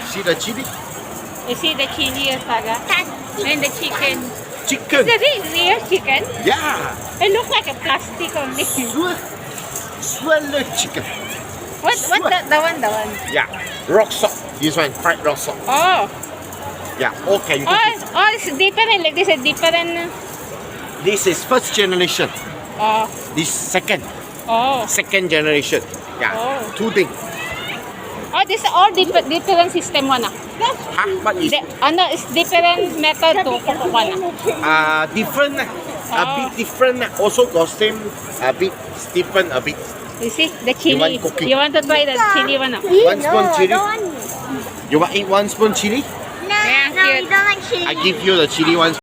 See the chili? You see the chili, Saga? And the chicken. Chicken. Is it real chicken? Yeah. It looks like a plastic only. Swallow chicken. What the one? Yeah. Rock salt. This one, fried rock salt. Oh. Yeah. All can cook it. Oh, it's different. Like this is different. This is first generation. Oh. This second. Oh. Second generation. Yeah. Oh. Two things. Oh, this is all different system one. Huh? What is? It's different method to cook one. Different. A bit different. Also got same. A bit different. A bit. You see the chili. cooking. You want to try the chili one? One spoon chili. You want eat one spoon chili? No, you don't like chili. I give you the chili one.